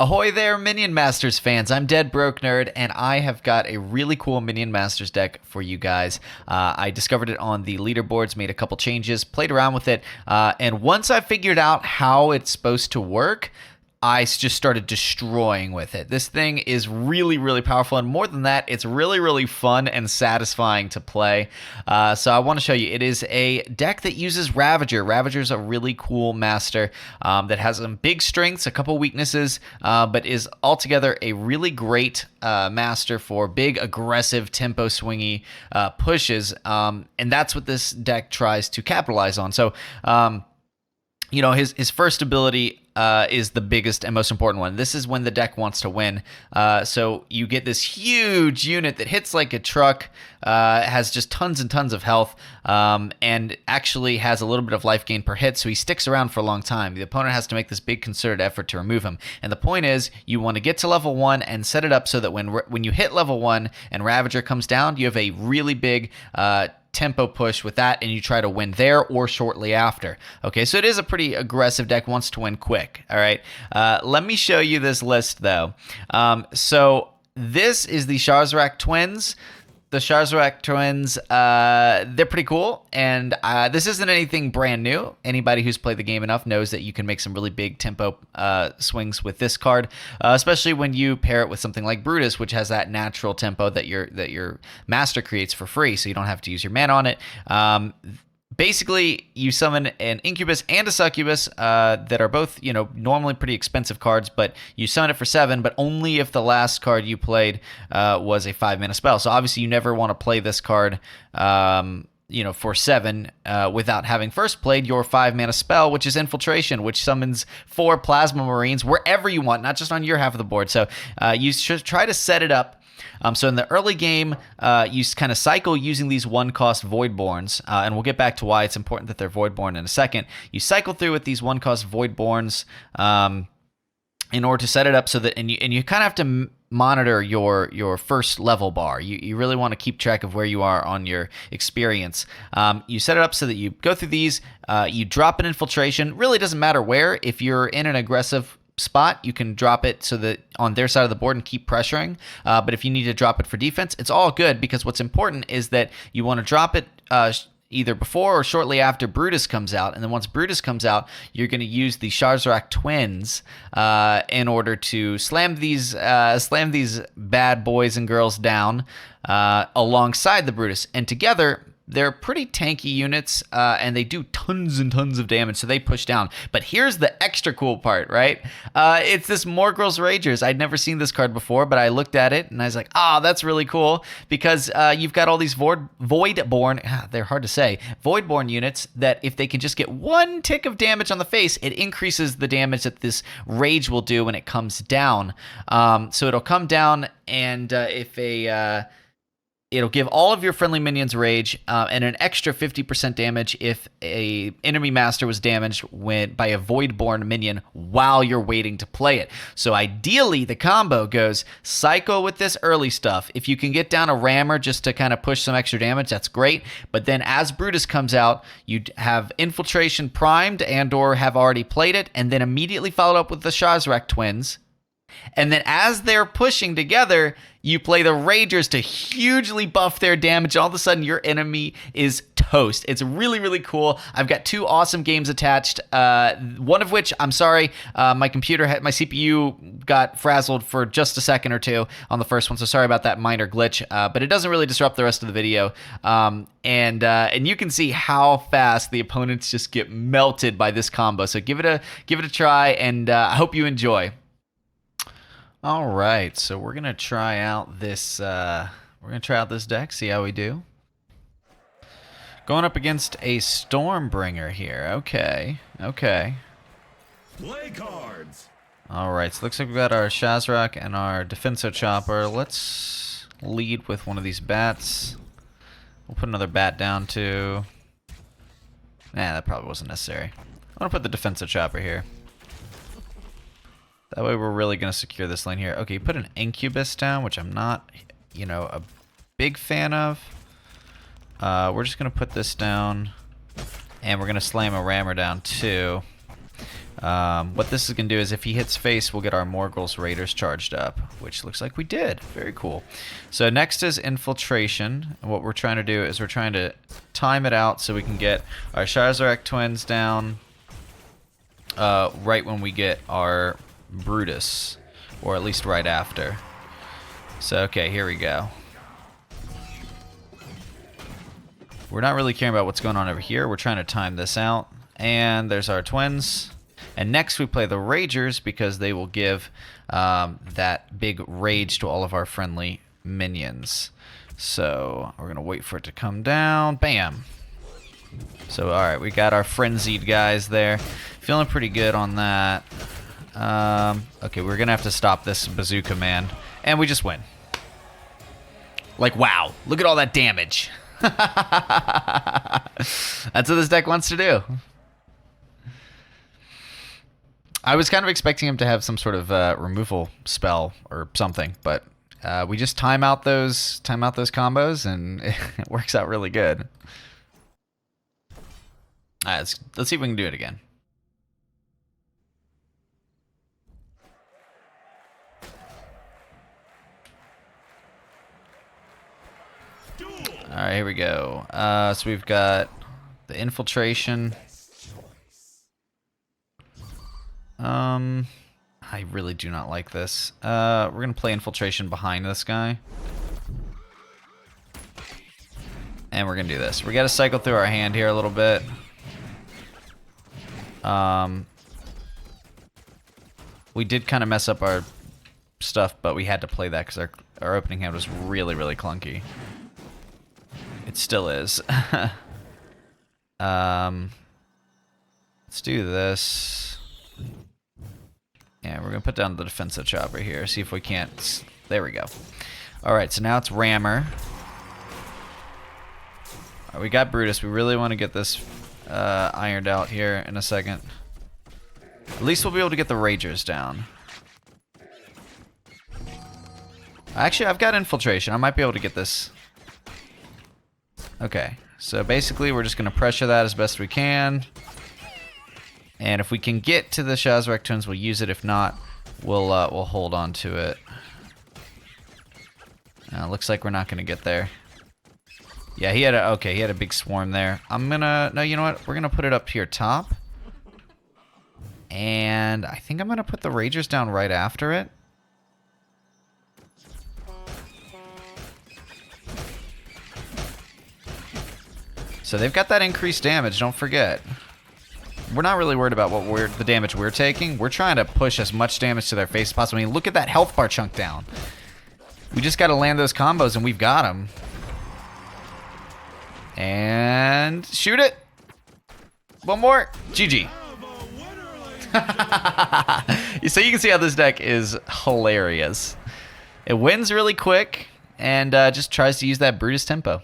Ahoy there, Minion Masters fans. I'm Dead Broke Nerd, and I have got a really cool Minion Masters deck for you guys. I discovered it on the leaderboards, made a couple changes, played around with it, and once I figured out how it's supposed to work, I just started destroying with it. This thing is really, really powerful, and more than that, it's really, really fun and satisfying to play. So I want to show you. It is a deck that uses Ravager. Ravager's a really cool master that has some big strengths, a couple weaknesses, but is altogether a really great master for big, aggressive, tempo swingy pushes, and that's what this deck tries to capitalize on. So, his first ability is the biggest and most important one. This is when the deck wants to win. So you get this huge unit that hits like a truck, has just tons and tons of health, and actually has a little bit of life gain per hit, so he sticks around for a long time. The opponent has to make this big concerted effort to remove him. And the point is, you want to get to level 1 and set it up so that when you hit level 1 and Ravager comes down, you have a really big tempo push with that, and you try to win there or shortly after. Okay, so it is a pretty aggressive deck, wants to win quick. All right, let me show you this list though. So this is the Shazrak twins. The Shazrak twins, they're pretty cool, and this isn't anything brand new. Anybody who's played the game enough knows that you can make some really big tempo swings with this card, especially when you pair it with something like Brutus, which has that natural tempo that your master creates for free, so you don't have to use your mana on it. Basically, you summon an Incubus and a Succubus that are both, normally pretty expensive cards, but you summon it for 7, but only if the last card you played was a 5-mana spell. So obviously, you never want to play this card, for 7 without having first played your 5-mana spell, which is Infiltration, which summons 4 Plasma Marines wherever you want, not just on your half of the board. So you should try to set it up. So in the early game, you kind of cycle using these 1-cost Voidborns, and we'll get back to why it's important that they're Voidborn in a second. You cycle through with these 1-cost Voidborns in order to set it up so that, and you kind of have to monitor your first level bar. You really want to keep track of where you are on your experience. You set it up so that you go through these, you drop an Infiltration. Really doesn't matter where. If you're in an aggressive spot, you can drop it so that on their side of the board and keep pressuring, but if you need to drop it for defense, it's all good, because what's important is that you want to drop it either before or shortly after Brutus comes out, and then once Brutus comes out, you're going to use the Shazrak twins in order to slam these bad boys and girls down alongside the Brutus, and together they're pretty tanky units, and they do tons and tons of damage, so they push down. But here's the extra cool part, right? It's this Morgrel's Ragers. I'd never seen this card before, but I looked at it, and I was like, that's really cool, because you've got all these Voidborn, they're hard to say, Voidborn units that if they can just get 1 tick of damage on the face, it increases the damage that this Rage will do when it comes down. So it'll come down, and it'll give all of your friendly minions rage, and an extra 50% damage if a enemy master was damaged by a Voidborn minion while you're waiting to play it. So ideally, the combo goes Psycho with this early stuff. If you can get down a Rammer just to kind of push some extra damage, that's great. But then as Brutus comes out, you have Infiltration primed and or have already played it, and then immediately followed up with the Shazrak twins. And then as they're pushing together, you play the Ragers to hugely buff their damage. All of a sudden, your enemy is toast. It's really, really cool. I've got 2 awesome games attached. One of which, I'm sorry, my CPU got frazzled for just a second or two on the first one, so sorry about that minor glitch. But it doesn't really disrupt the rest of the video. And you can see how fast the opponents just get melted by this combo. So give it a try, and I hope you enjoy. All right, so we're gonna try out this. Deck, see how we do. Going up against a Stormbringer here. Okay. Play cards. All right, so looks like we've got our Shazrak and our Defenso Chopper. Let's lead with one of these bats. We'll put another bat down too. Nah, that probably wasn't necessary. I'm gonna put the Defenso Chopper here. That way we're really going to secure this lane here. Okay, put an Incubus down, which I'm not, a big fan of. We're just going to put this down, and we're going to slam a Rammer down too. What this is going to do is if he hits face, we'll get our Morgul's Raiders charged up, which looks like we did. Very cool. So next is Infiltration. And what we're trying to do is we're trying to time it out so we can get our Shazarek twins down right when we get our Brutus, or at least right after. So, okay, here we go. We're not really caring about what's going on over here. We're trying to time this out. And there's our twins. And next we play the Ragers because they will give that big rage to all of our friendly minions. So we're going to wait for it to come down. Bam. So, alright, we got our frenzied guys there. Feeling pretty good on that. Okay, we're going to have to stop this bazooka man. And we just win. Like, wow. Look at all that damage. That's what this deck wants to do. I was kind of expecting him to have some sort of removal spell or something, but we just time out those combos, and it works out really good. All right, let's see if we can do it again. All right, here we go. So we've got the Infiltration. I really do not like this. We're gonna play Infiltration behind this guy. And we're gonna do this. We gotta cycle through our hand here a little bit. We did kind of mess up our stuff, but we had to play that because our opening hand was really, really clunky. It still is. Let's do this. Yeah, we're going to put down the defensive chopper here. See if we can't... There we go. Alright, so now it's Rammer. Alright, we got Brutus. We really want to get this ironed out here in a second. At least we'll be able to get the Ragers down. Actually, I've got Infiltration. I might be able to get this... Okay, so basically we're just going to pressure that as best we can. And if we can get to the Shazarek twins, we'll use it. If not, we'll hold on to it. Looks like we're not going to get there. Yeah, he had a big swarm there. No, you know what? We're going to put it up here top. And I think I'm going to put the Ragers down right after it. So they've got that increased damage, don't forget. We're not really worried about the damage we're taking. We're trying to push as much damage to their face as possible. I mean, look at that health bar chunk down. We just got to land those combos, and we've got them. And shoot it. One more. GG. So you can see how this deck is hilarious. It wins really quick and just tries to use that Brutus tempo.